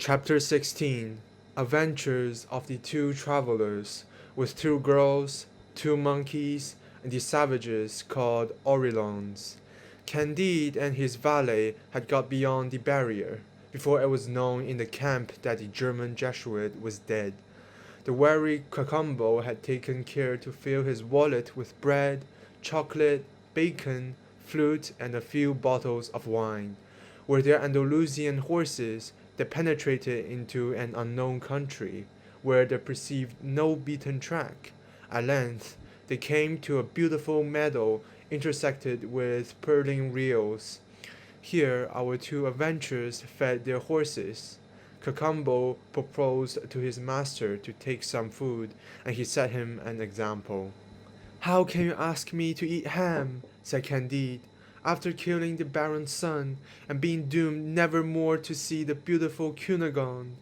Chapter 16 Adventures of the Two Travelers, with two girls, two monkeys, and the savages called Oreillons. Candide and his valet had got beyond the barrier before it was known in the camp that the German Jesuit was dead. The wary Cacambo had taken care to fill his wallet with bread, chocolate, bacon, fruit, and a few bottles of wine. Were their Andalusian horses, they penetrated into an unknown country, where they perceived no beaten track. At length, they came to a beautiful meadow intersected with purling rills. Here our two adventurers fed their horses. Cacambo proposed to his master to take some food, and he set him an example. "How can you ask me to eat ham?" said Candide, "after killing the Baron's son, and being doomed never more to see the beautiful Cunegonde?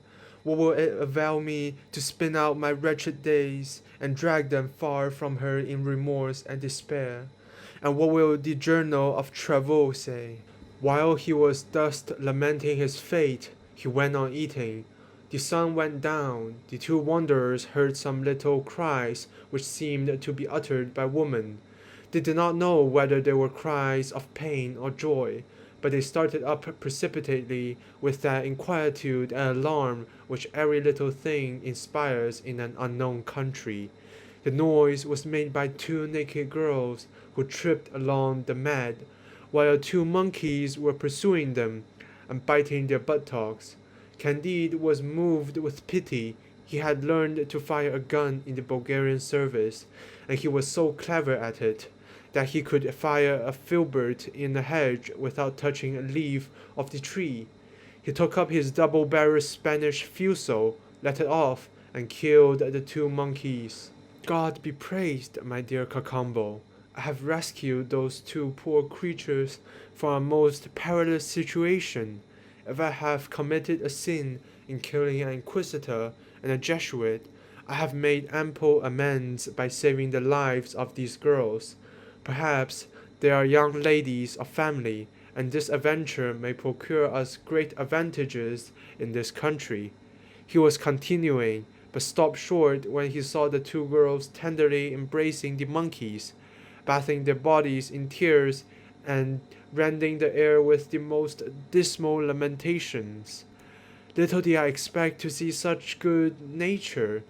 What will it avail me to spin out my wretched days, and drag them far from her in remorse and despair? And what will the journal of Travaux say?" While he was thus lamenting his fate, he went on eating. The sun went down. The two wanderers heard some little cries which seemed to be uttered by women. They did not know whether they were cries of pain or joy, but they started up precipitately with that inquietude and alarm which every little thing inspires in an unknown country. The noise was made by two naked girls who tripped along the mud, while two monkeys were pursuing them and biting their buttocks. Candide was moved with pity. He had learned to fire a gun in the Bulgarian service, and he was so clever at it that he could fire a filbert in a hedge without touching a leaf of the tree. He took up his double-barreled Spanish fusil, let it off, and killed the two monkeys. "God be praised, my dear Cacambo. I have rescued those two poor creatures from a most perilous situation. If I have committed a sin in killing an inquisitor and a Jesuit, I have made ample amends by saving the lives of these girls. Perhaps they are young ladies of family, and this adventure may procure us great advantages in this country." He was continuing, but stopped short when he saw the two girls tenderly embracing the monkeys, bathing their bodies in tears, and rending the air with the most dismal lamentations. "Little did I expect to see such good nature,"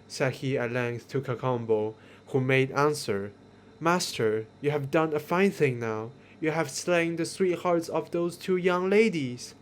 said he at length to Cacambo, who made answer, "Master, you have done a fine thing now. You have slain the sweethearts of those two young ladies."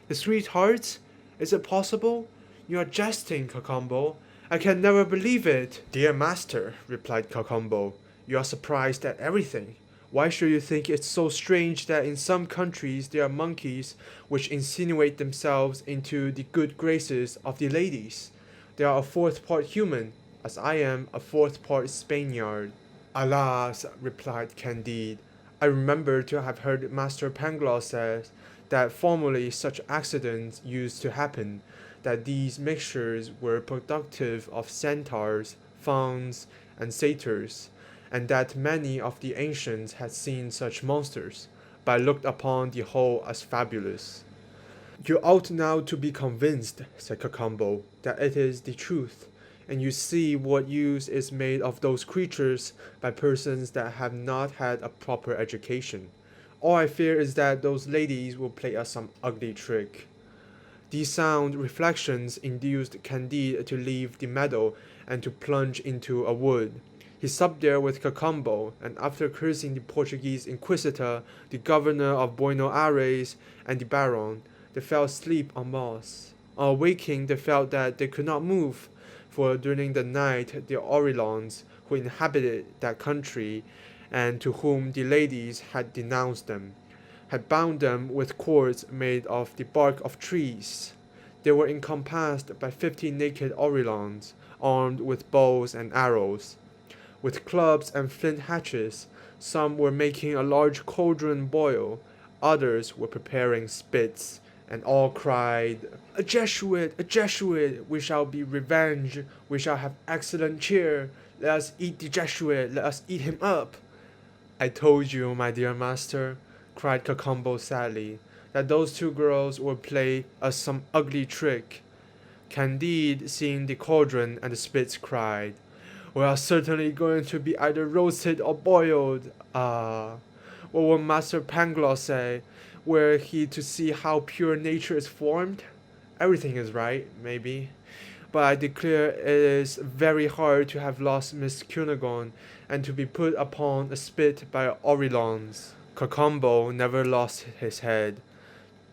"The sweethearts? Is it possible? You are jesting, Cacambo. I can never believe it." "Dear master," replied Cacambo, "you are surprised at everything. Why should you think it so strange that in some countries there are monkeys which insinuate themselves into the good graces of the ladies? They are a fourth part human, as I am a fourth part Spaniard." "Alas," replied Candide, "I remember to have heard Master Pangloss say that formerly such accidents used to happen, that these mixtures were productive of centaurs, fauns, and satyrs, and that many of the ancients had seen such monsters, but looked upon the whole as fabulous." "You ought now to be convinced," said Cacambo, "that it is the truth, and you see what use is made of those creatures by persons that have not had a proper education. All I fear is that those ladies will play us some ugly trick." These sound reflections induced Candide to leave the meadow and to plunge into a wood. He supped there with Cacambo, and after cursing the Portuguese Inquisitor, the governor of Buenos Aires, and the Baron, they fell asleep on moss. On awaking, they felt that they could not move, for during the night the Oreillons, who inhabited that country, and to whom the ladies had denounced them, had bound them with cords made of the bark of trees. They were encompassed by 50 naked Oreillons, armed with bows and arrows. With clubs and flint hatchets, some were making a large cauldron boil, others were preparing spits, and all cried, "A Jesuit! A Jesuit! We shall be revenged! We shall have excellent cheer! Let us eat the Jesuit! Let us eat him up!" "I told you, my dear master," cried Cacambo sadly, "that those two girls would play us some ugly trick. Candide, seeing the cauldron and the spits, cried, "We are certainly going to be either roasted or boiled. Ah, what will Master Pangloss say, were he to see how pure nature is formed? Everything is right, maybe, but I declare it is very hard to have lost Miss Cunegonde and to be put upon a spit by Oreillons." Cacambo never lost his head.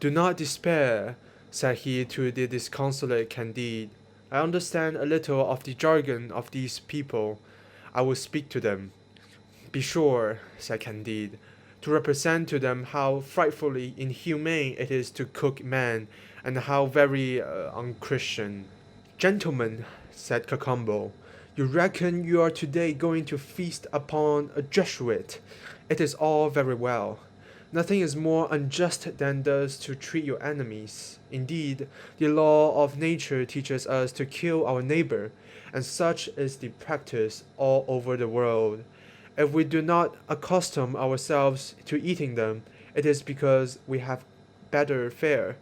"Do not despair," said he to the disconsolate Candide. "I understand a little of the jargon of these people. I will speak to them." "Be sure," said Candide, "to represent to them how frightfully inhumane it is to cook men, and how very unchristian." "Gentlemen," said Cacambo, "you reckon you are today going to feast upon a Jesuit. It is all very well. Nothing is more unjust than thus to treat your enemies. Indeed, the law of nature teaches us to kill our neighbor, and such is the practice all over the world. If we do not accustom ourselves to eating them, it is because we have better fare.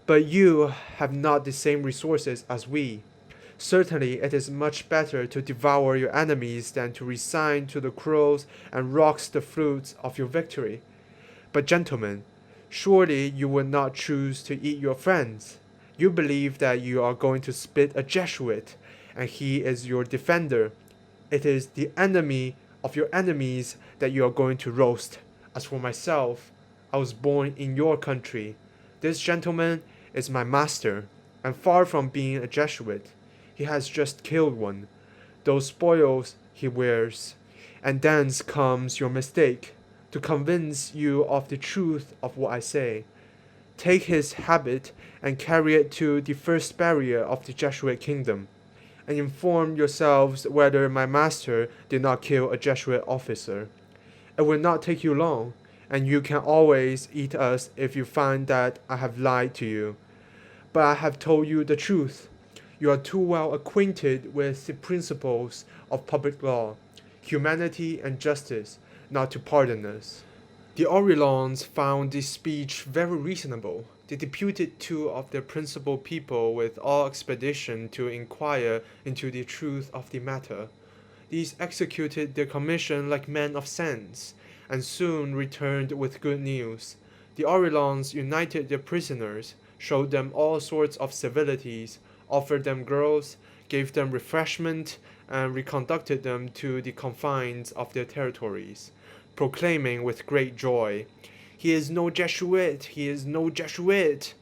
But you have not the same resources as we. Certainly it is much better to devour your enemies than to resign to the crows and rocks the fruits of your victory. But gentlemen, surely you would not choose to eat your friends. You believe that you are going to spit a Jesuit, and he is your defender. It is the enemy of your enemies that you are going to roast. As for myself, I was born in your country. This gentleman is my master, and far from being a Jesuit, he has just killed one. Those spoils he wears. And thence comes your mistake. To convince you of the truth of what I say, take his habit and carry it to the first barrier of the Jesuit kingdom, and inform yourselves whether my master did not kill a Jesuit officer. It will not take you long, and you can always eat us if you find that I have lied to you. But I have told you the truth. You are too well acquainted with the principles of public law, humanity, and justice, not to pardon us." The Oreillons found this speech very reasonable. They deputed two of their principal people with all expedition to inquire into the truth of the matter. These executed their commission like men of sense, and soon returned with good news. The Oreillons united their prisoners, showed them all sorts of civilities, offered them girls, gave them refreshment, and reconducted them to the confines of their territories, proclaiming with great joy, "He is no Jesuit! He is no Jesuit!"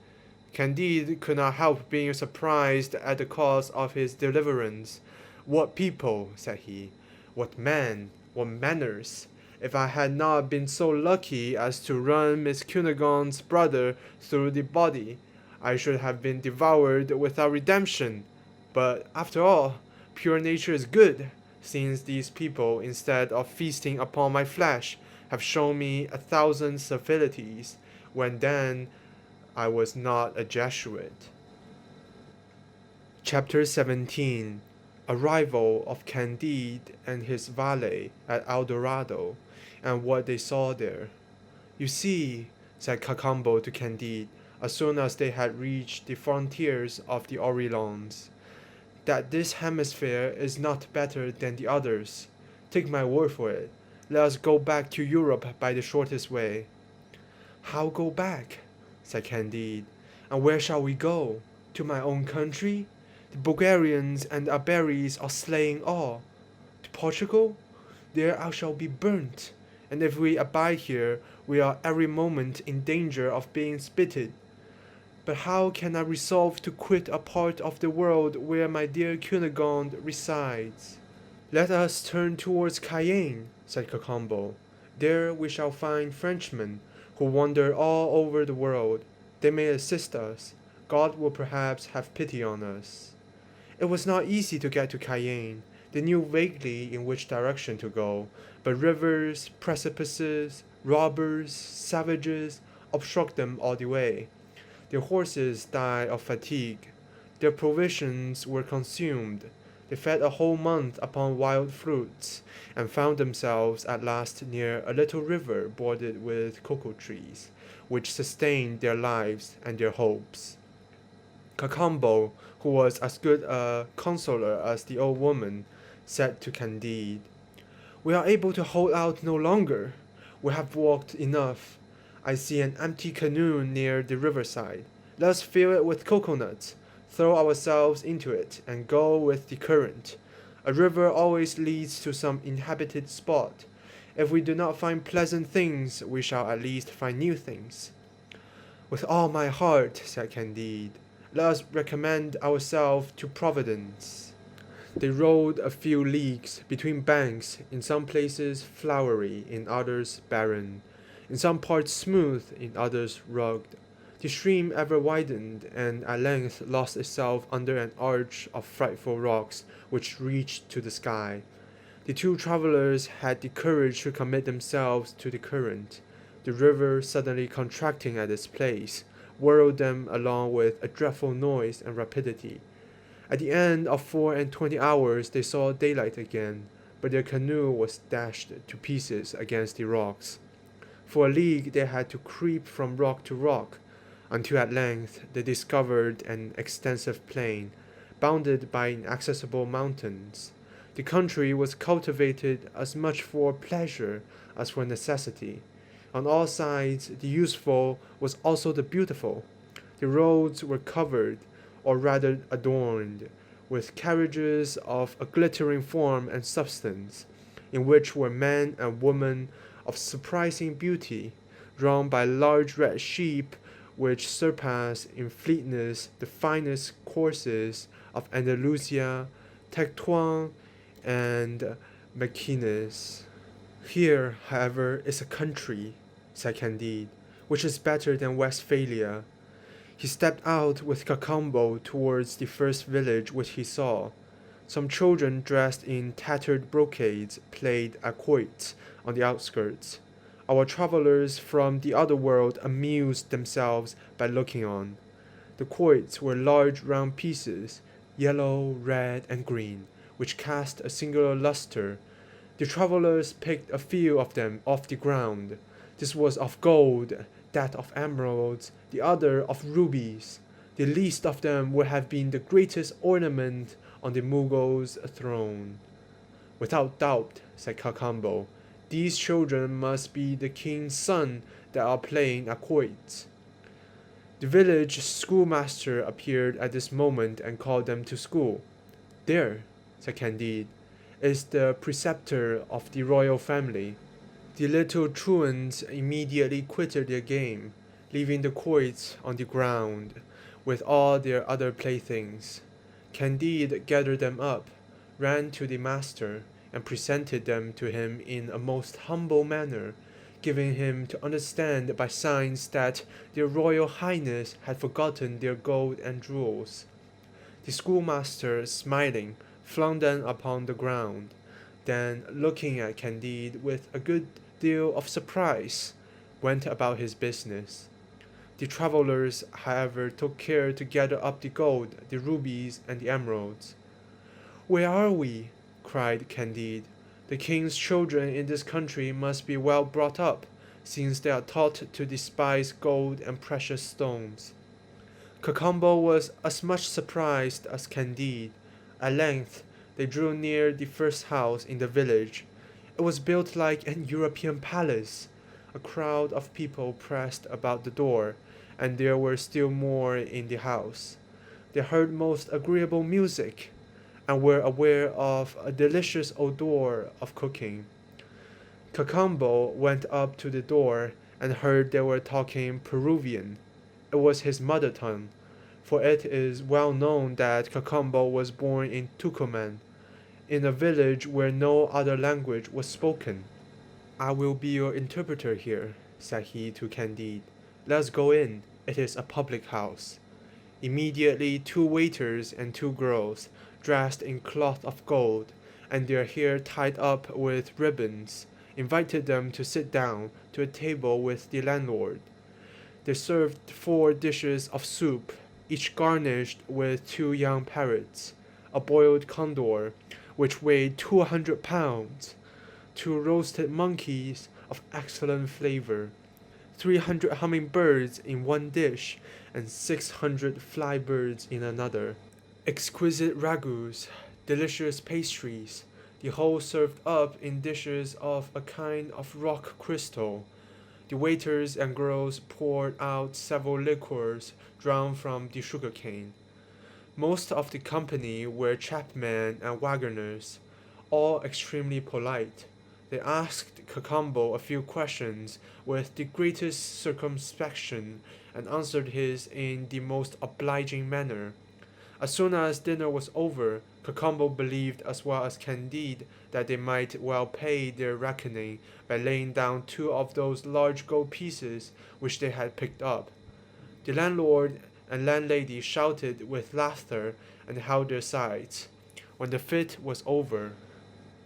Candide could not help being surprised at the cause of his deliverance. "What people!" said he. "What men! What manners! If I had not been so lucky as to run Miss Cunegonde's brother through the body, I should have been devoured without redemption. But, after all, pure nature is good, since these people, instead of feasting upon my flesh, have shown me 1,000 civilities, when then I was not a Jesuit." Chapter 17. Arrival of Candide and his valet at El Dorado, and what they saw there. "You see," said Cacambo to Candide, as soon as they had reached the frontiers of the Oreillons, "that this hemisphere is not better than the others. Take my word for it. Let us go back to Europe by the shortest way." "How go back?" said Candide. "And where shall we go? To my own country? The Bulgarians and Iberes are slaying all. To Portugal? There I shall be burnt, and if we abide here, we are every moment in danger of being spitted. But how can I resolve to quit a part of the world where my dear Cunegonde resides?" "Let us turn towards Cayenne," said Cacambo. "There we shall find Frenchmen, who wander all over the world. They may assist us. God will perhaps have pity on us." It was not easy to get to Cayenne. They knew vaguely in which direction to go, but rivers, precipices, robbers, savages obstruct them all the way. Their horses died of fatigue. Their provisions were consumed. They fed a whole month upon wild fruits, and found themselves at last near a little river bordered with cocoa trees, which sustained their lives and their hopes. Cacambo, who was as good a consoler as the old woman, said to Candide, "We are able to hold out no longer. We have walked enough. I see an empty canoe near the riverside. Let us fill it with coconuts, throw ourselves into it, and go with the current. A river always leads to some inhabited spot. If we do not find pleasant things, we shall at least find new things." "With all my heart," said Candide. "Let us recommend ourselves to Providence." They rowed a few leagues between banks, in some places flowery, in others barren, in some parts smooth, in others rugged. The stream ever widened, and at length lost itself under an arch of frightful rocks which reached to the sky. The two travellers had the courage to commit themselves to the current. The river, suddenly contracting at its place, whirled them along with a dreadful noise and rapidity. At the end of 24 hours they saw daylight again, but their canoe was dashed to pieces against the rocks. For a league they had to creep from rock to rock, until at length they discovered an extensive plain, bounded by inaccessible mountains. The country was cultivated as much for pleasure as for necessity. On all sides the useful was also the beautiful. The roads were covered, or rather adorned, with carriages of a glittering form and substance, in which were men and women of surprising beauty, drawn by large red sheep which surpass in fleetness the finest coursers of Andalusia, Tetuan, and Mequinez. "Here, however, is a country," said Candide, "which is better than Westphalia." He stepped out with Cacambo towards the first village which he saw. Some children dressed in tattered brocades played at quoits on the outskirts. Our travellers from the other world amused themselves by looking on. The quoits were large round pieces, yellow, red, and green, which cast a singular lustre. The travellers picked a few of them off the ground. This was of gold, that of emeralds, the other of rubies. The least of them would have been the greatest ornament on the Mogul's throne. "Without doubt," said Cacambo, "these children must be the king's sons that are playing at quoits." The village schoolmaster appeared at this moment and called them to school. "There," said Candide, "is the preceptor of the royal family." The little truants immediately quitted their game, leaving the quoits on the ground, with all their other playthings. Candide gathered them up, ran to the master, and presented them to him in a most humble manner, giving him to understand by signs that their royal highness had forgotten their gold and jewels. The schoolmaster, smiling, flung them upon the ground. Then, looking at Candide with a good deal of surprise, went about his business. The travellers, however, took care to gather up the gold, the rubies, and the emeralds. "Where are we?" cried Candide. "The king's children in this country must be well brought up, since they are taught to despise gold and precious stones." Cacambo was as much surprised as Candide. At length they drew near the first house in the village. It was built like an European palace. A crowd of people pressed about the door, and there were still more in the house. They heard most agreeable music, and were aware of a delicious odour of cooking. Cacambo went up to the door and heard they were talking Peruvian. It was his mother tongue, for it is well known that Cacambo was born in Tucuman, in a village where no other language was spoken. "I will be your interpreter here," said he to Candide. "Let us go in. It is a public house." Immediately 2 waiters and 2 girls, dressed in cloth of gold, and their hair tied up with ribbons, invited them to sit down to a table with the landlord. They served 4 dishes of soup, each garnished with 2 young parrots, a boiled condor, which weighed 200 pounds, 2 roasted monkeys of excellent flavour, 300 hummingbirds in one dish, and 600 fly birds in another. Exquisite ragouts, delicious pastries, the whole served up in dishes of a kind of rock crystal. The waiters and girls poured out several liquors drawn from the sugar cane. Most of the company were chapmen and wagoners, all extremely polite. They asked Cacambo a few questions with the greatest circumspection and answered his in the most obliging manner. As soon as dinner was over, Cacambo believed as well as Candide that they might well pay their reckoning by laying down two of those large gold pieces which they had picked up. The landlord and landlady shouted with laughter and held their sides. When the fit was over,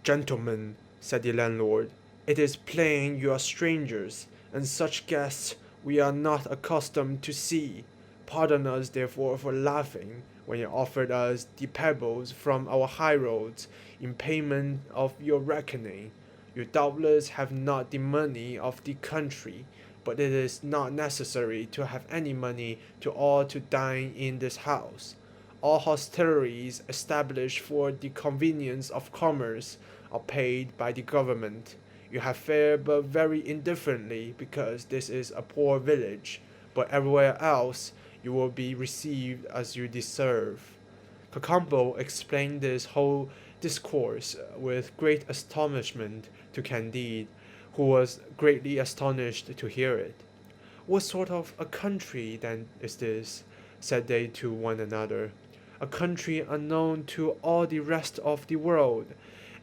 "Gentlemen," said the landlord, "it is plain you are strangers, and such guests we are not accustomed to see. Pardon us therefore for laughing when you offered us the pebbles from our highroads in payment of your reckoning. You doubtless have not the money of the country, but it is not necessary to have any money to all to dine in this house. All hostelries established for the convenience of commerce are paid by the government. You have fared but very indifferently because this is a poor village, but everywhere else you will be received as you deserve." Cacambo explained this whole discourse with great astonishment to Candide, who was greatly astonished to hear it. "What sort of a country, then, is this?" said they to one another. "A country unknown to all the rest of the world,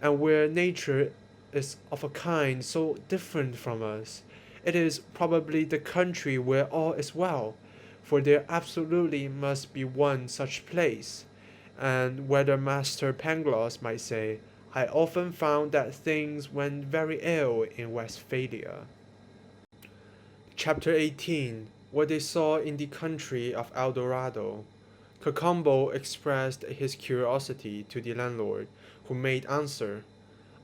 and where nature is of a kind so different from us. It is probably the country where all is well, for there absolutely must be one such place. And whether Master Pangloss might say, I often found that things went very ill in Westphalia." Chapter 18. What they saw in the country of El Dorado. Cacambo expressed his curiosity to the landlord, who made answer,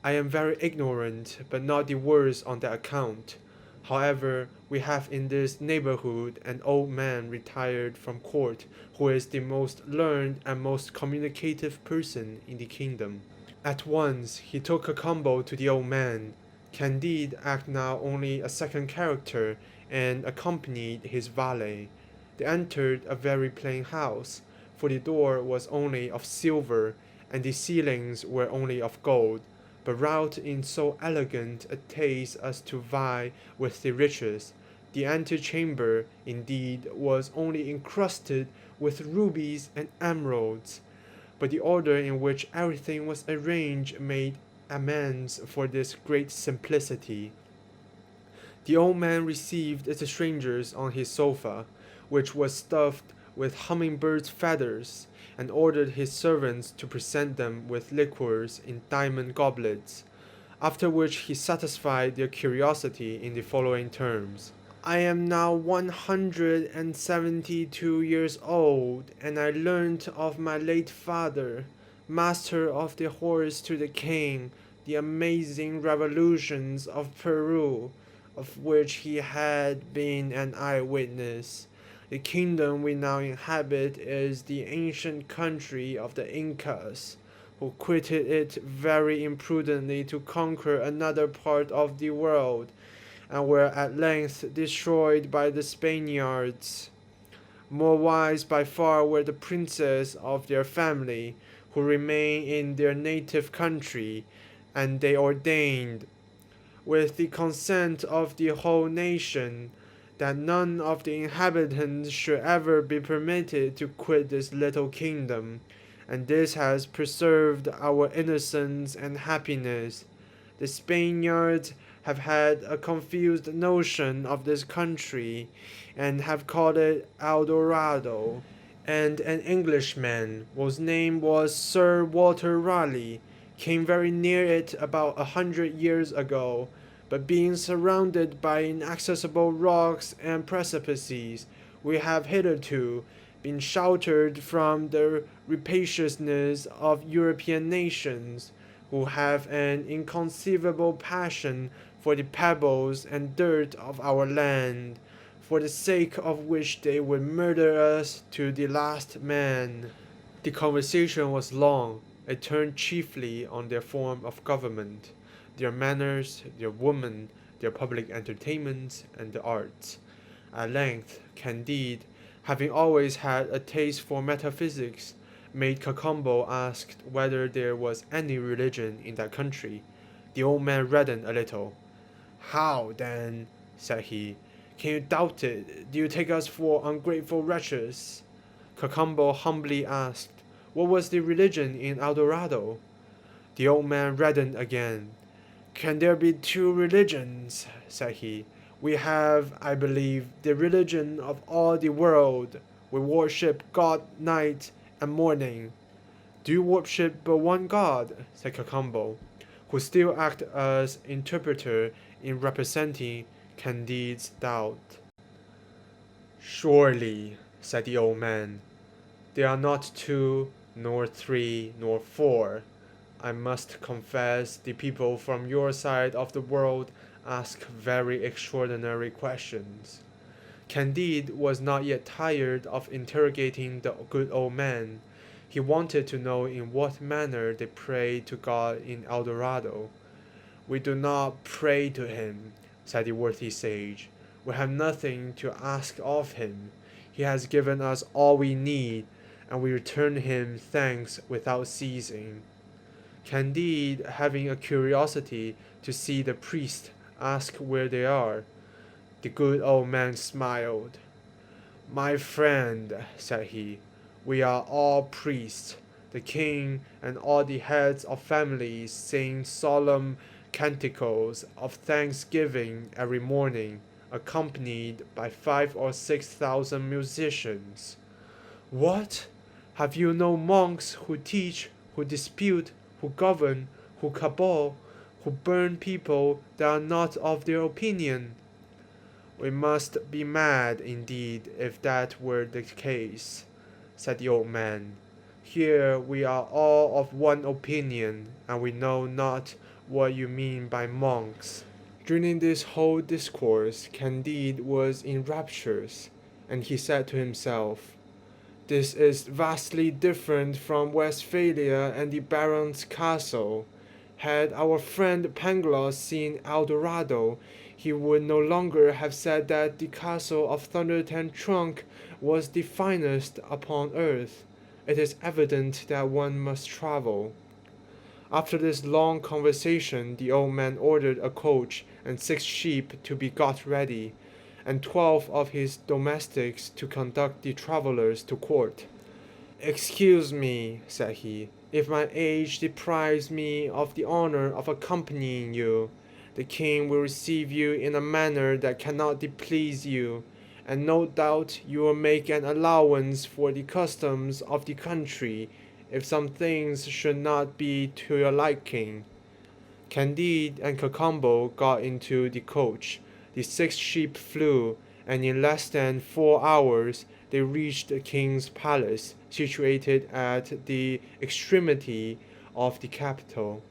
"I am very ignorant, but not the worse on that account. However, we have in this neighborhood an old man retired from court, who is the most learned and most communicative person in the kingdom." At once he took Cacambo to the old man. Candide acted now only a second character and accompanied his valet. They entered a very plain house, for the door was only of silver, and the ceilings were only of gold, but wrought in so elegant a taste as to vie with the richest. The antechamber, indeed, was only encrusted with rubies and emeralds, but the order in which everything was arranged made amends for this great simplicity. The old man received the strangers on his sofa, which was stuffed with hummingbirds' feathers, and ordered his servants to present them with liquors in diamond goblets, after which he satisfied their curiosity in the following terms. "I am now 172 years old, and I learnt of my late father, master of the horse to the king, the amazing revolutions of Peru, of which he had been an eyewitness. The kingdom we now inhabit is the ancient country of the Incas, who quitted it very imprudently to conquer another part of the world, and were at length destroyed by the Spaniards. More wise by far were the princes of their family, who remained in their native country, and they ordained, with the consent of the whole nation, that none of the inhabitants should ever be permitted to quit this little kingdom, and this has preserved our innocence and happiness. The Spaniards have had a confused notion of this country, and have called it El Dorado, and an Englishman, whose name was Sir Walter Raleigh, came very near it about 100 years ago, but being surrounded by inaccessible rocks and precipices, we have hitherto been sheltered from the rapaciousness of European nations, who have an inconceivable passion for the pebbles and dirt of our land, for the sake of which they would murder us to the last man. The conversation was long. It turned chiefly on their form of government, their manners, their women, their public entertainments, and the arts. At length, Candide, having always had a taste for metaphysics, made Cacambo ask whether there was any religion in that country. The old man reddened a little. "How, then," said he, "can you doubt it? Do you take us for ungrateful wretches?" Cacambo humbly asked, "What was the religion in El Dorado?" The old man reddened again. "Can there be two religions?" said he. "We have, I believe, the religion of all the world. We worship God night and morning." "Do you worship but one God?" said Cacambo, who still acted as interpreter in representing Candide's doubt. "Surely," said the old man, "there are not two, nor three, nor four. I must confess the people from your side of the world ask very extraordinary questions." Candide was not yet tired of interrogating the good old man. He wanted to know in what manner they prayed to God in El Dorado. "We do not pray to him," said the worthy sage. "We have nothing to ask of him. He has given us all we need, and we return him thanks without ceasing." Candide, having a curiosity to see the priest, asked where they are. The good old man smiled. "My friend," said he, "we are all priests. The king and all the heads of families sing solemn canticles of thanksgiving every morning, accompanied by 5 or 6 thousand musicians." "What? Have you no monks who teach, who dispute, who govern, who cabal, who burn people that are not of their opinion?" "We must be mad indeed if that were the case," said the old man. "Here we are all of one opinion, and we know not what you mean by monks." During this whole discourse, Candide was in raptures, and he said to himself, "This is vastly different from Westphalia and the Baron's castle. Had our friend Pangloss seen El Dorado, he would no longer have said that the castle of Thunder Ten Tronckh was the finest upon earth. It is evident that one must travel." After this long conversation, the old man ordered a coach and 6 sheep to be got ready, and 12 of his domestics to conduct the travellers to court. "Excuse me," said he, "if my age deprives me of the honor of accompanying you. The king will receive you in a manner that cannot displease you, and no doubt you will make an allowance for the customs of the country, if some things should not be to your liking." Candide and Cacambo got into the coach. The 6 sheep flew, and in less than 4 hours they reached the king's palace, situated at the extremity of the capital.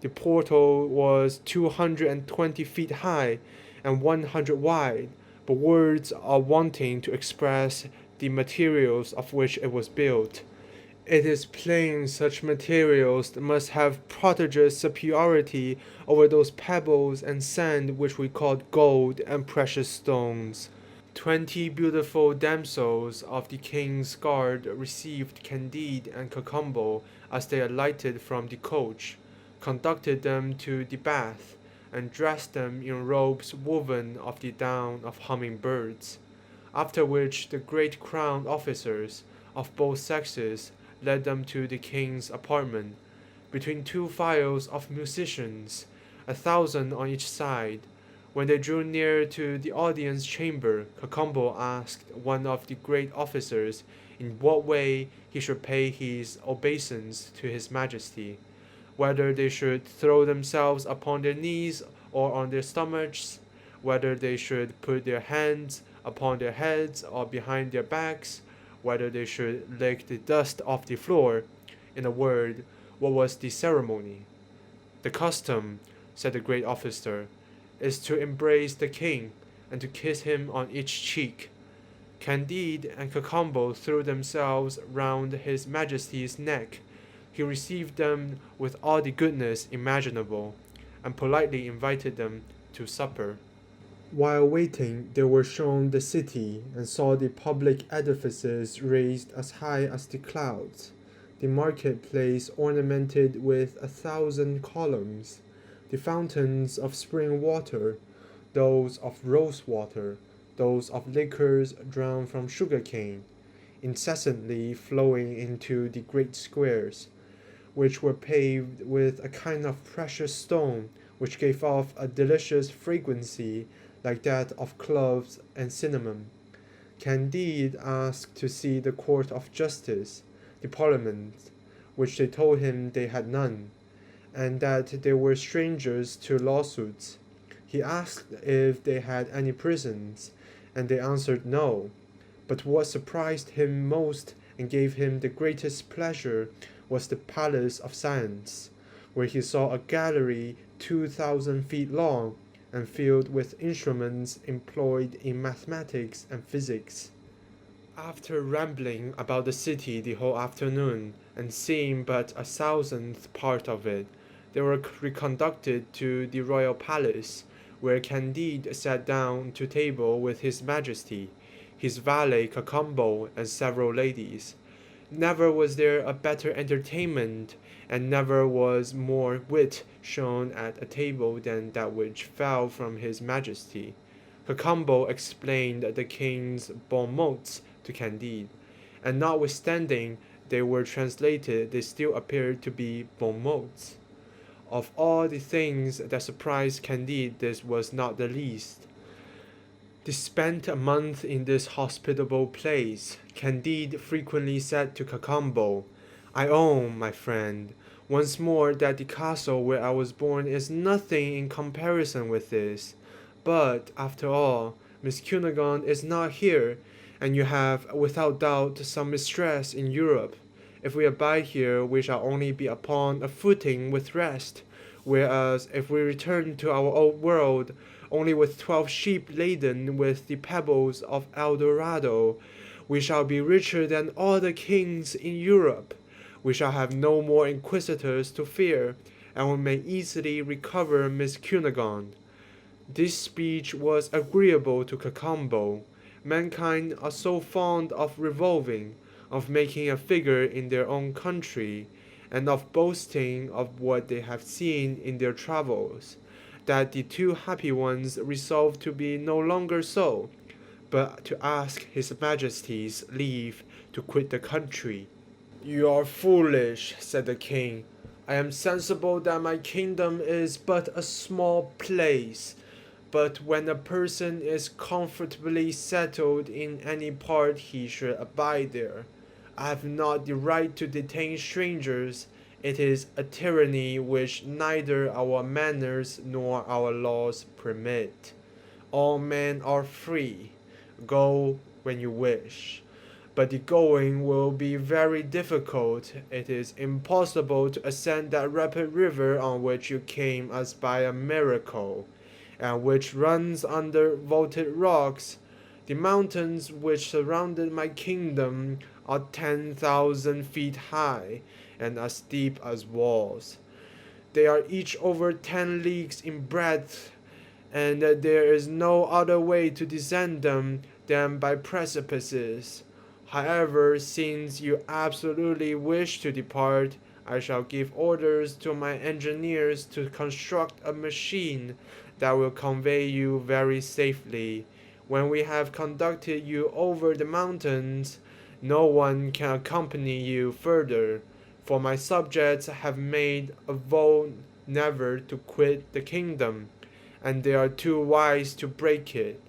The portal was 220 feet high and 100 wide, but words are wanting to express the materials of which it was built. It is plain such materials must have prodigious superiority over those pebbles and sand which we call gold and precious stones. 20 beautiful damsels of the king's guard received Candide and Cacambo as they alighted from the coach, conducted them to the bath, and dressed them in robes woven of the down of humming-birds. After which the great crown officers of both sexes led them to the king's apartment, between 2 files of musicians, 1,000 on each side. When they drew near to the audience chamber, Cacambo asked one of the great officers in what way he should pay his obeisance to his majesty, whether they should throw themselves upon their knees or on their stomachs, whether they should put their hands upon their heads or behind their backs, whether they should lick the dust off the floor. In a word, what was the ceremony? "The custom," said the great officer, is to embrace the king and to kiss him on each cheek. Candide and Cacambo threw themselves round his Majesty's neck. He received them with all the goodness imaginable, and politely invited them to supper. While waiting, they were shown the city and saw the public edifices raised as high as the clouds, the marketplace ornamented with 1,000 columns, the fountains of spring water, those of rose water, those of liquors drawn from sugar cane, incessantly flowing into the great squares, which were paved with a kind of precious stone which gave off a delicious fragrancy like that of cloves and cinnamon. Candide asked to see the court of justice, the parliament, which they told him they had none, and that they were strangers to lawsuits. He asked if they had any prisons, and they answered no. But what surprised him most and gave him the greatest pleasure was the Palace of Science, where he saw a gallery 2,000 feet long and filled with instruments employed in mathematics and physics. After rambling about the city the whole afternoon and seeing but a thousandth part of it, they were reconducted to the royal palace, where Candide sat down to table with his Majesty, his valet Cacambo, and several ladies. Never was there a better entertainment, and never was more wit shown at a table than that which fell from his Majesty. Cacambo explained the king's bon mots to Candide, and notwithstanding they were translated, they still appeared to be bon mots. Of all the things that surprised Candide, this was not the least. They spent a month in this hospitable place. Candide frequently said to Cacambo, "I own, my friend, once more that the castle where I was born is nothing in comparison with this. But, after all, Miss Cunegonde is not here, and you have, without doubt, some mistress in Europe. If we abide here, we shall only be upon a footing with rest, whereas if we return to our old world, only with 12 sheep laden with the pebbles of El Dorado, we shall be richer than all the kings in Europe. We shall have no more inquisitors to fear, and we may easily recover Miss Cunegonde." This speech was agreeable to Cacambo. Mankind are so fond of revolving, of making a figure in their own country, and of boasting of what they have seen in their travels, that the two happy ones resolved to be no longer so, but to ask his Majesty's leave to quit the country. "You are foolish," said the king. "I am sensible that my kingdom is but a small place, but when a person is comfortably settled in any part he should abide there. I have not the right to detain strangers. It is a tyranny which neither our manners nor our laws permit. All men are free. Go when you wish. But the going will be very difficult. It is impossible to ascend that rapid river on which you came as by a miracle, and which runs under vaulted rocks. The mountains which surrounded my kingdom are 10,000 feet high, and as steep as walls. They are each over 10 leagues in breadth, and there is no other way to descend them than by precipices. However, since you absolutely wish to depart, I shall give orders to my engineers to construct a machine that will convey you very safely. When we have conducted you over the mountains, no one can accompany you further, for my subjects have made a vow never to quit the kingdom, and they are too wise to break it.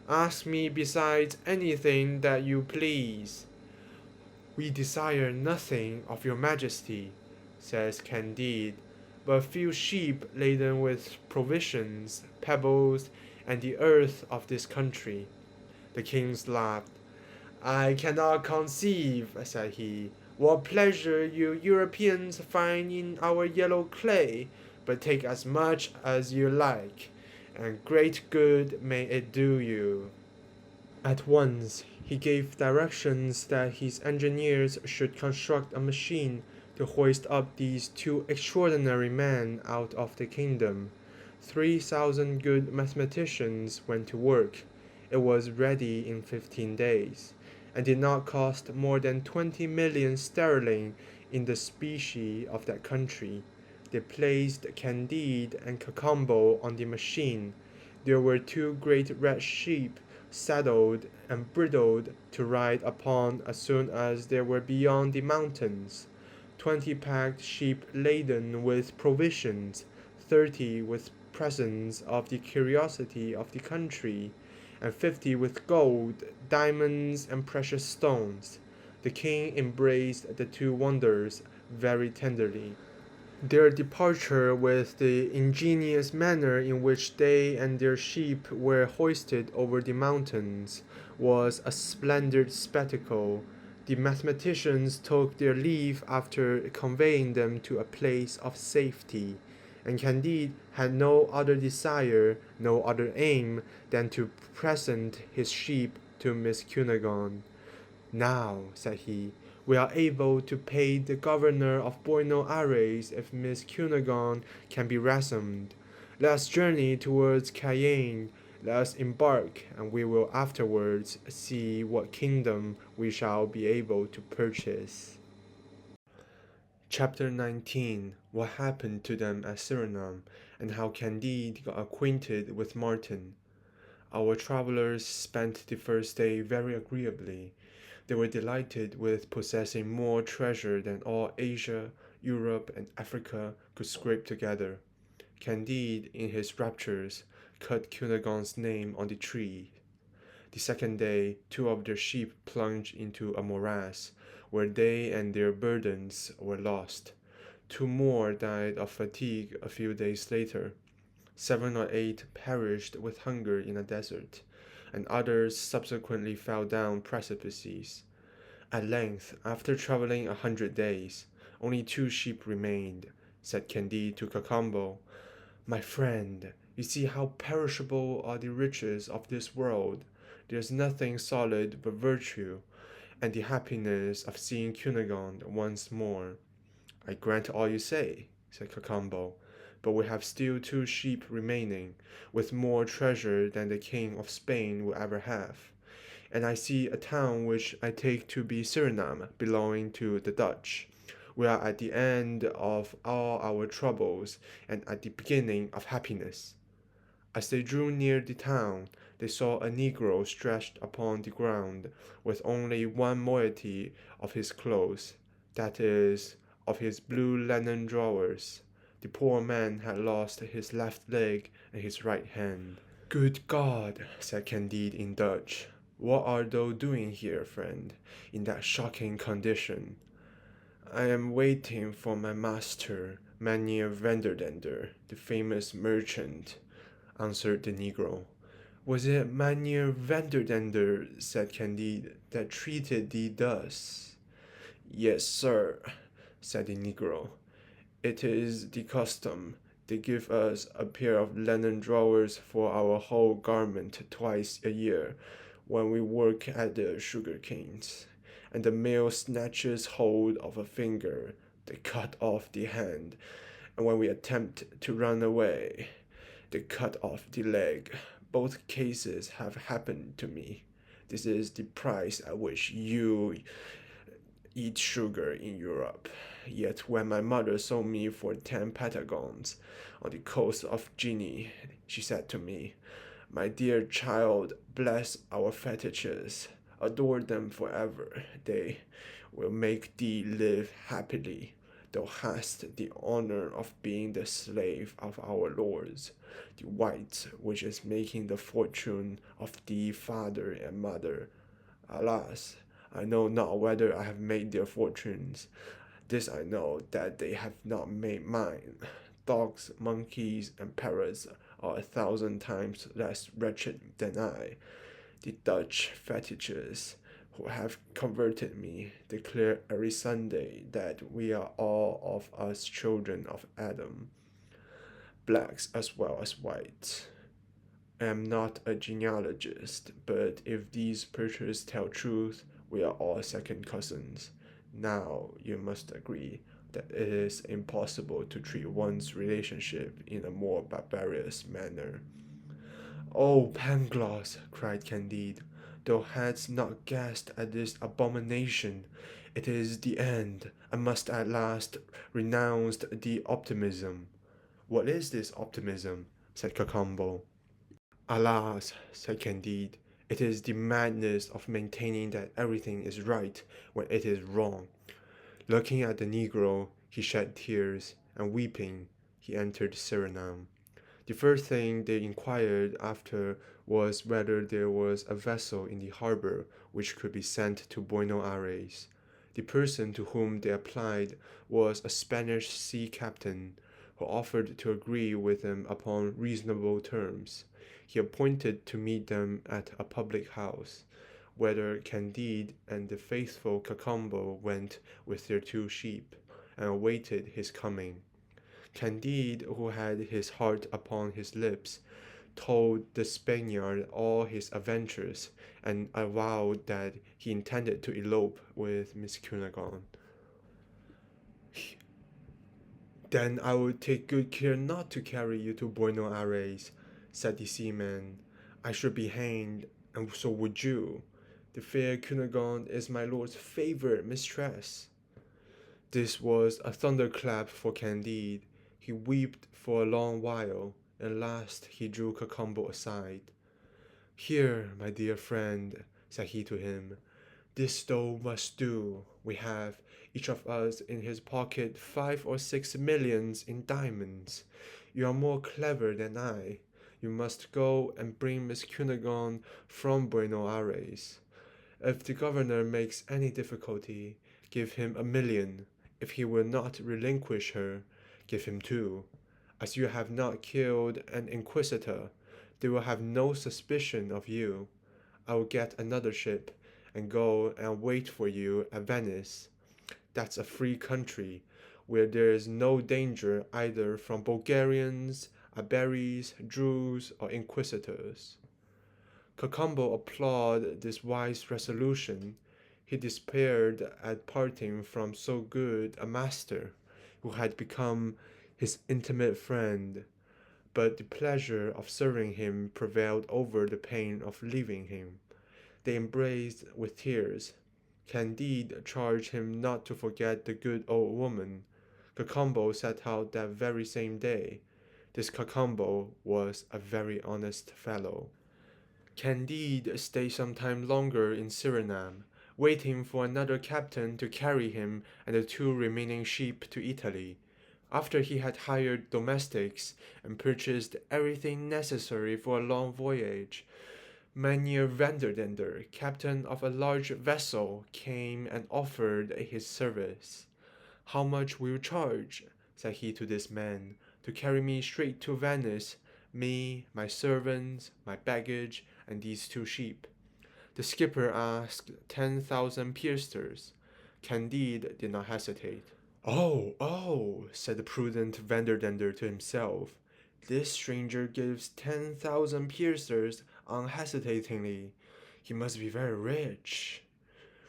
Ask me besides anything that you please." "We desire nothing of your Majesty," says Candide, "but a few sheep laden with provisions, pebbles, and the earth of this country." The king laughed. "I cannot conceive," said he, "what pleasure you Europeans find in our yellow clay, but take as much as you like. and great good may it do you." At once he gave directions that his engineers should construct a machine to hoist up these two extraordinary men out of the kingdom. 3,000 good mathematicians went to work. It was ready in 15 days, and did not cost more than 20 million sterling in the specie of that country. They placed Candide and Cacambo on the machine. There were two great red sheep saddled and bridled to ride upon as soon as they were beyond the mountains. 20 packed sheep laden with provisions, 30 with presents of the curiosity of the country, and 50 with gold, diamonds, and precious stones. The king embraced the two wonders very tenderly. Their departure, with the ingenious manner in which they and their sheep were hoisted over the mountains, was a splendid spectacle. The mathematicians took their leave after conveying them to a place of safety, and Candide had no other desire, no other aim, than to present his sheep to Miss Cunegonde. "Now," said he, "we are able to pay the governor of Buenos Aires if Miss Cunegonde can be ransomed. Let us journey towards Cayenne. Let us embark, and we will afterwards see what kingdom we shall be able to purchase." Chapter 19. What happened to them at Suriname, and how Candide got acquainted with Martin. Our travellers spent the first day very agreeably. They were delighted with possessing more treasure than all Asia, Europe, and Africa could scrape together. Candide, in his raptures, cut Cunegonde's name on the tree. The second day, two of their sheep plunged into a morass, where they and their burdens were lost. Two more died of fatigue a few days later. 7 or 8 perished with hunger in a desert, and others subsequently fell down precipices. At length, after travelling 100 days, only 2 sheep remained. Said Candide to Cacambo, "My friend, you see how perishable are the riches of this world. There is nothing solid but virtue, and the happiness of seeing Cunegonde once more." "I grant all you say," said Cacambo, "but we have still 2 sheep remaining, with more treasure than the King of Spain will ever have. And I see a town which I take to be Suriname, belonging to the Dutch. We are at the end of all our troubles, and at the beginning of happiness." As they drew near the town, they saw a negro stretched upon the ground, with only one moiety of his clothes, that is, of his blue linen drawers. The poor man had lost his left leg and his right hand. "Good God!" said Candide in Dutch. "What art thou doing here, friend, in that shocking condition?" "I am waiting for my master, Mynheer Vanderdendur, the famous merchant," answered the negro. "Was it Mynheer Vanderdendur," said Candide, "that treated thee thus?" "Yes, sir," said the negro. "It is the custom. They give us a pair of linen drawers for our whole garment twice a year, when we work at the sugar canes, and the male snatches hold of a finger, they cut off the hand, and when we attempt to run away, they cut off the leg. Both cases have happened to me. This is the price at which you eat sugar in Europe. Yet when my mother sold me for 10 Patagons on the coast of Guinea, she said to me, 'My dear child, bless our fetishes, adore them forever. They will make thee live happily. Thou hast the honor of being the slave of our lords, the whites, which is making the fortune of thee father and mother. Alas, I know not whether I have made their fortunes. This I know, that they have not made mine. Dogs, monkeys, and parrots are 1,000 times less wretched than I. The Dutch fetishes, who have converted me, declare every Sunday that we are all of us children of Adam, blacks as well as whites. I am not a genealogist, but if these pictures tell truth, we are all second cousins. Now, you must agree that it is impossible to treat one's relationship in a more barbarous manner. Oh, Pangloss, cried Candide, thou hadst not guessed at this abomination. It is the end. I must at last renounce the optimism. What is this optimism? Said Cacambo. Alas, said Candide, it is the madness of maintaining that everything is right when it is wrong. Looking at the negro, he shed tears, and weeping, he entered Suriname. The first thing they inquired after was whether there was a vessel in the harbor which could be sent to Buenos Aires. The person to whom they applied was a Spanish sea captain, who offered to agree with them upon reasonable terms. He appointed to meet them at a public house, whither Candide and the faithful Cacambo went with their 2 sheep, and awaited his coming. Candide, who had his heart upon his lips, told the Spaniard all his adventures, and avowed that he intended to elope with Miss Cunegonde. Then I will take good care not to carry you to Buenos Aires, said the seaman. I should be hanged, and so would you. The fair Cunegonde is my lord's favourite mistress. This was a thunderclap for Candide. He wept for a long while, and last he drew Cacambo aside. Here, my dear friend, said he to him, this thou must do. We have, each of us in his pocket, 5 or 6 millions in diamonds. You are more clever than I. You must go and bring Miss Cunegonde from Buenos Aires. If the governor makes any difficulty, give him 1 million. If he will not relinquish her, give him 2. As you have not killed an inquisitor, they will have no suspicion of you. I will get another ship and go and wait for you at Venice. That's a free country, where there is no danger either from Bulgarians, Iberis, Druze, or inquisitors. Cacambo applauded this wise resolution. He despaired at parting from so good a master, who had become his intimate friend, but the pleasure of serving him prevailed over the pain of leaving him. They embraced with tears. Candide charged him not to forget the good old woman. Cacambo set out that very same day. This Cacambo was a very honest fellow. Candide stayed some time longer in Suriname, waiting for another captain to carry him and the 2 remaining sheep to Italy. After he had hired domestics and purchased everything necessary for a long voyage, Mynheer Vanderdendur, captain of a large vessel, came and offered his service. How much will you charge, said he to this man, to carry me straight to Venice, me, my servants, my baggage, and these 2 sheep? The skipper asked 10,000 piasters. Candide did not hesitate. Oh, oh, said the prudent Vanderdendur to himself. This stranger gives 10,000 piasters unhesitatingly. He must be very rich.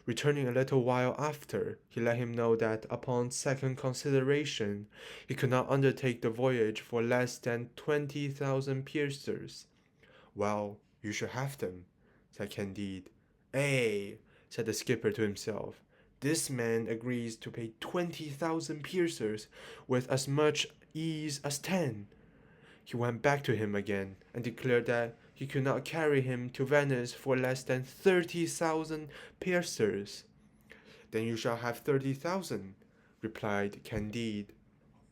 Returning a little while after, he let him know that upon second consideration he could not undertake the voyage for less than 20,000 piasters. Well, you shall have them, said Candide. Eh, said the skipper to himself. This man agrees to pay 20,000 piasters with as much ease as 10. He went back to him again and declared that he could not carry him to Venice for less than 30,000 piasters. Then you shall have 30,000, replied Candide.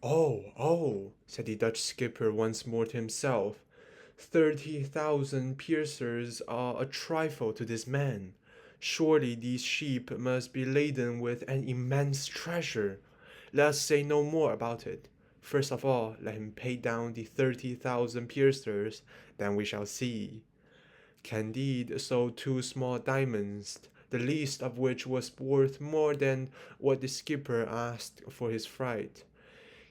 Oh, oh, said the Dutch skipper once more to himself. 30,000 piasters are a trifle to this man. Surely these sheep must be laden with an immense treasure. Let us say no more about it. First of all, let him pay down the 30,000 piasters, then we shall see. Candide sold 2 small diamonds, the least of which was worth more than what the skipper asked for his freight.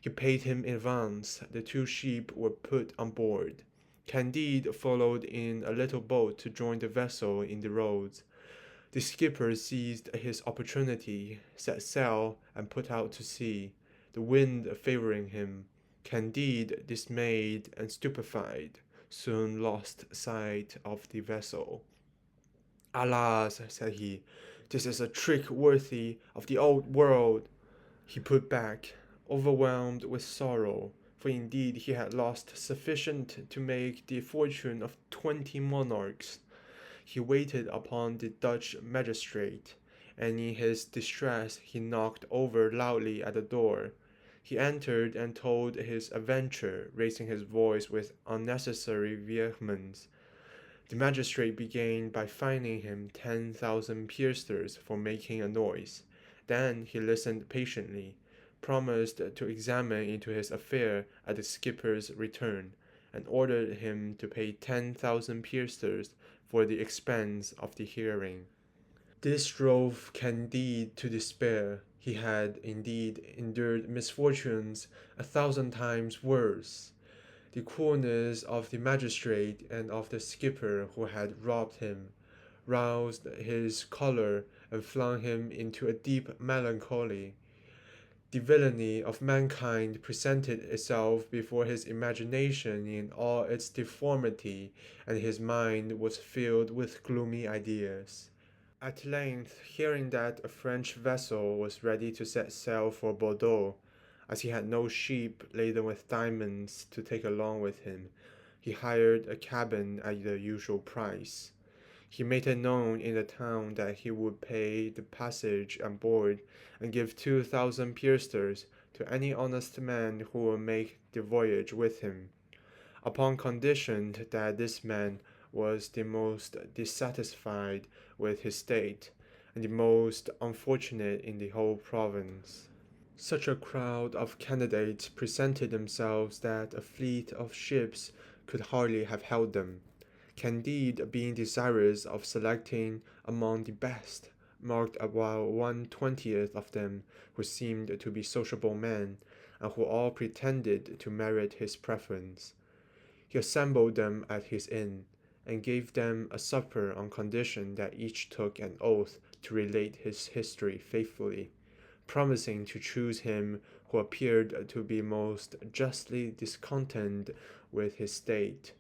He paid him in advance. The 2 sheep were put on board. Candide followed in a little boat to join the vessel in the roads. The skipper seized his opportunity, set sail, and put out to sea, the wind favoring him. Candide, dismayed and stupefied, soon lost sight of the vessel. "Alas," said he, "this is a trick worthy of the old world." He put back, overwhelmed with sorrow, for indeed he had lost sufficient to make the fortune of 20 monarchs. He waited upon the Dutch magistrate, and in his distress he knocked over loudly at the door. He entered and told his adventure, raising his voice with unnecessary vehemence. The magistrate began by fining him 10,000 piasters for making a noise. Then he listened patiently, promised to examine into his affair at the skipper's return, and ordered him to pay 10,000 piasters for the expense of the hearing. This drove Candide to despair. He had indeed endured misfortunes 1,000 times worse. The coolness of the magistrate and of the skipper who had robbed him roused his choler and flung him into a deep melancholy. The villainy of mankind presented itself before his imagination in all its deformity, and his mind was filled with gloomy ideas. At length, hearing that a French vessel was ready to set sail for Bordeaux, as he had no ship laden with diamonds to take along with him, he hired a cabin at the usual price. He made it known in the town that he would pay the passage and board, and give 2,000 piasters to any honest man who would make the voyage with him, upon condition that this man was the most dissatisfied with his state, and the most unfortunate in the whole province. Such a crowd of candidates presented themselves that a fleet of ships could hardly have held them. Candide, being desirous of selecting among the best, marked about 1/20th of them who seemed to be sociable men, and who all pretended to merit his preference. He assembled them at his inn, and gave them a supper on condition that each took an oath to relate his history faithfully, promising to choose him who appeared to be most justly discontented with his state,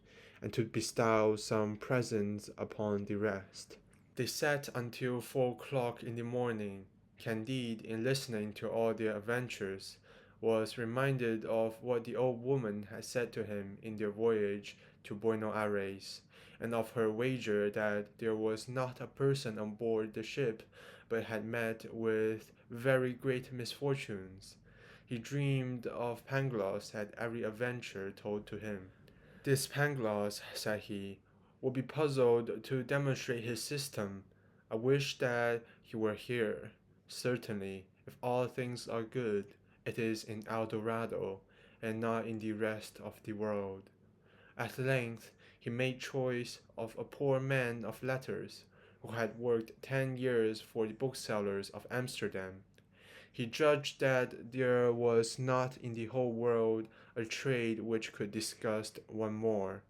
and to bestow some presents upon the rest. They sat until 4 o'clock in the morning. Candide, in listening to all their adventures, was reminded of what the old woman had said to him in their voyage to Buenos Aires, and of her wager that there was not a person on board the ship but had met with very great misfortunes. He dreamed of Pangloss at every adventure told to him. "This Pangloss," said he, "will be puzzled to demonstrate his system. I wish that he were here. Certainly, if all things are good, it is in El Dorado, and not in the rest of the world." At length he made choice of a poor man of letters, who had worked 10 years for the booksellers of Amsterdam. He judged that there was not in the whole world a trade which could disgust one more.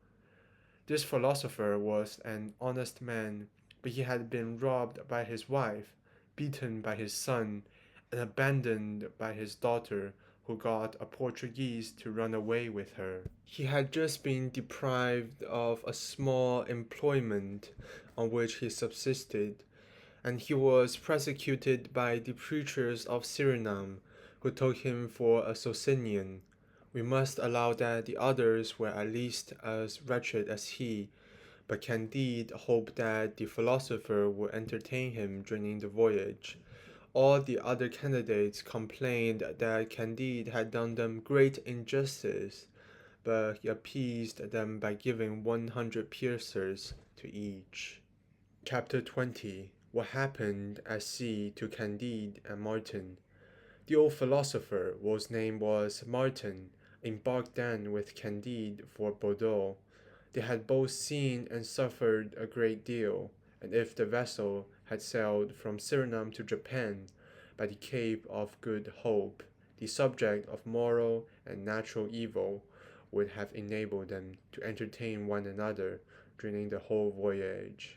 This philosopher was an honest man, but he had been robbed by his wife, beaten by his son, and abandoned by his daughter, who got a Portuguese to run away with her. He had just been deprived of a small employment on which he subsisted, and he was persecuted by the preachers of Surinam, who took him for a Socinian. We must allow that the others were at least as wretched as he, but Candide hoped that the philosopher would entertain him during the voyage. All the other candidates complained that Candide had done them great injustice, but he appeased them by giving 100 piasters to each. Chapter 20. What happened at sea to Candide and Martin. The old philosopher, whose name was Martin, embarked then with Candide for Bordeaux. They had both seen and suffered a great deal, and if the vessel had sailed from Surinam to Japan by the Cape of Good Hope, the subject of moral and natural evil, would have enabled them to entertain one another during the whole voyage.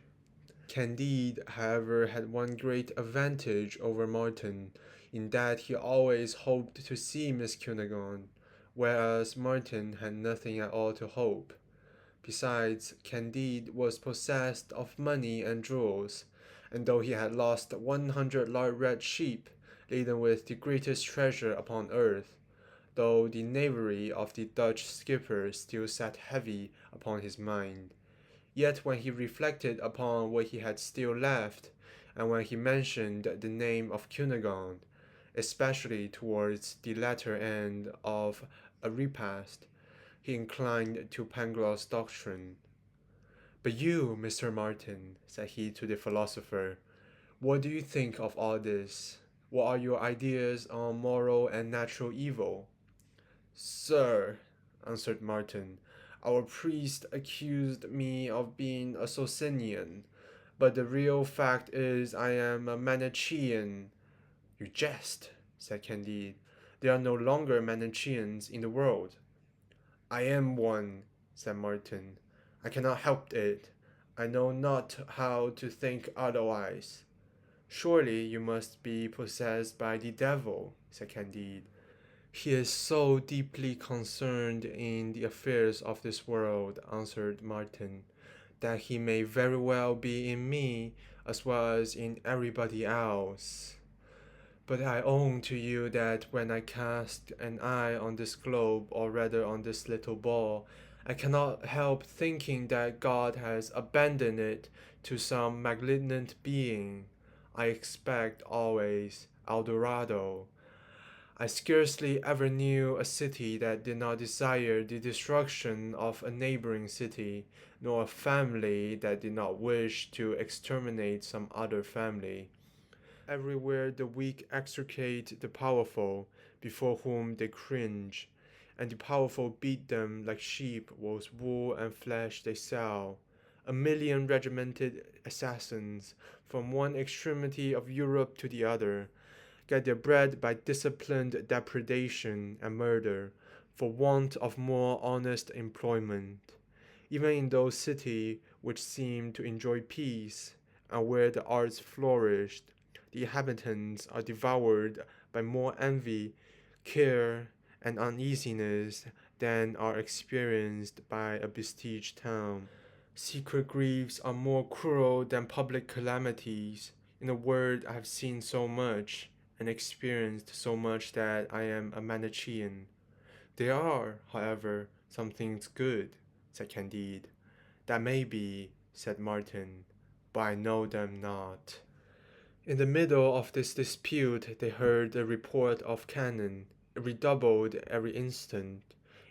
Candide, however, had one great advantage over Martin, in that he always hoped to see Miss Cunegonde, whereas Martin had nothing at all to hope. Besides, Candide was possessed of money and jewels, and though he had lost 100 large red sheep, laden with the greatest treasure upon earth, though the knavery of the Dutch skipper still sat heavy upon his mind, yet when he reflected upon what he had still left, and when he mentioned the name of Cunegonde, especially towards the latter end of a repast, he inclined to Pangloss's doctrine. "But you, Mr. Martin," said he to the philosopher, "what do you think of all this? What are your ideas on moral and natural evil?" "Sir," answered Martin, "our priest accused me of being a Socinian, but the real fact is I am a Manichean." "You jest," said Candide. "There are no longer Manicheans in the world." "I am one," said Martin. "I cannot help it. I know not how to think otherwise." "Surely you must be possessed by the devil," said Candide. "He is so deeply concerned in the affairs of this world," answered Martin, "that he may very well be in me as well as in everybody else. But I own to you that when I cast an eye on this globe, or rather on this little ball, I cannot help thinking that God has abandoned it to some malignant being. I expect always El Dorado. I scarcely ever knew a city that did not desire the destruction of a neighboring city, nor a family that did not wish to exterminate some other family. Everywhere the weak extricate the powerful, before whom they cringe, and the powerful beat them like sheep whose wool and flesh they sell. A million regimented assassins, from one extremity of Europe to the other, get their bread by disciplined depredation and murder, for want of more honest employment. Even in those cities which seem to enjoy peace, and where the arts flourished, the inhabitants are devoured by more envy, care, and uneasiness than are experienced by a besieged town. Secret griefs are more cruel than public calamities. In a word, I have seen so much, and experienced so much that I am a Manichean. There are, however, some things good, said Candide. That may be, said Martin, but I know them not. In the middle of this dispute they heard the report of cannon. It redoubled every instant.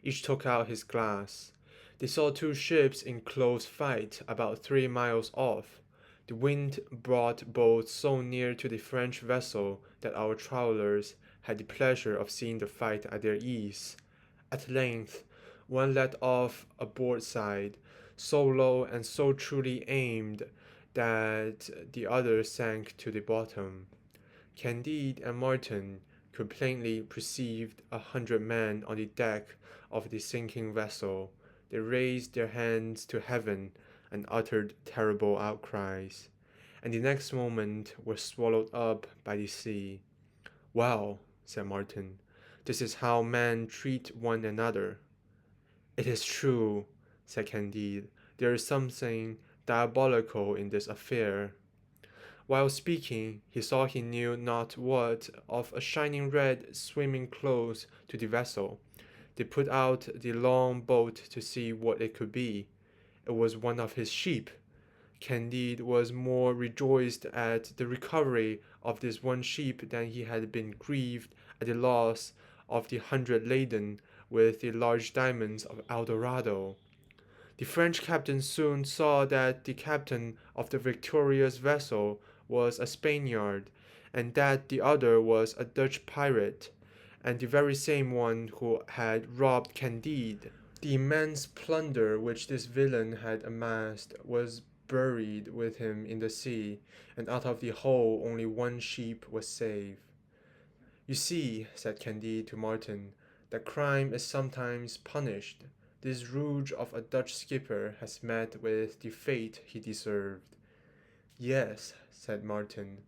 Each took out his glass. They saw two ships in close fight about 3 miles off. The wind brought both so near to the French vessel that our travellers had the pleasure of seeing the fight at their ease. At length one let off a broadside, so low and so truly aimed that the other sank to the bottom. Candide and Martin could plainly perceive 100 men on the deck of the sinking vessel. They raised their hands to heaven and uttered terrible outcries, and the next moment were swallowed up by the sea. "Well," said Martin, "this is how men treat one another." "It is true," said Candide. "There is something diabolical in this affair." While speaking, he saw he knew not what of a shining red swimming close to the vessel. They put out the long boat to see what it could be. It was one of his sheep. Candide was more rejoiced at the recovery of this one sheep than he had been grieved at the loss of the 100 laden with the large diamonds of El Dorado. The French captain soon saw that the captain of the victorious vessel was a Spaniard, and that the other was a Dutch pirate, and the very same one who had robbed Candide. The immense plunder which this villain had amassed was buried with him in the sea, and out of the whole only one sheep was saved. "You see," said Candide to Martin, that crime is sometimes punished. This rouge of a Dutch skipper has met with the fate he deserved. Yes, said Martin,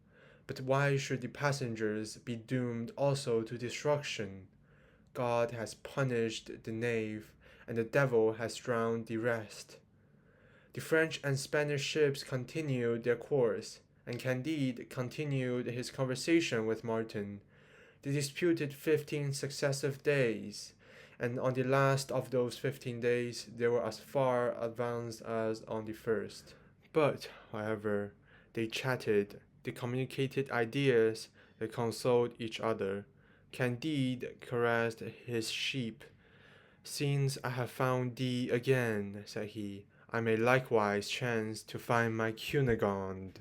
but why should the passengers be doomed also to destruction? God has punished the knave, and the devil has drowned the rest. The French and Spanish ships continued their course, and Candide continued his conversation with Martin. They disputed 15 successive days, and on the last of those 15 days they were as far advanced as on the first. But, however, they chatted, they communicated ideas, they consoled each other. Candide caressed his sheep. Since I have found thee again, said he, I may likewise chance to find my Cunegonde.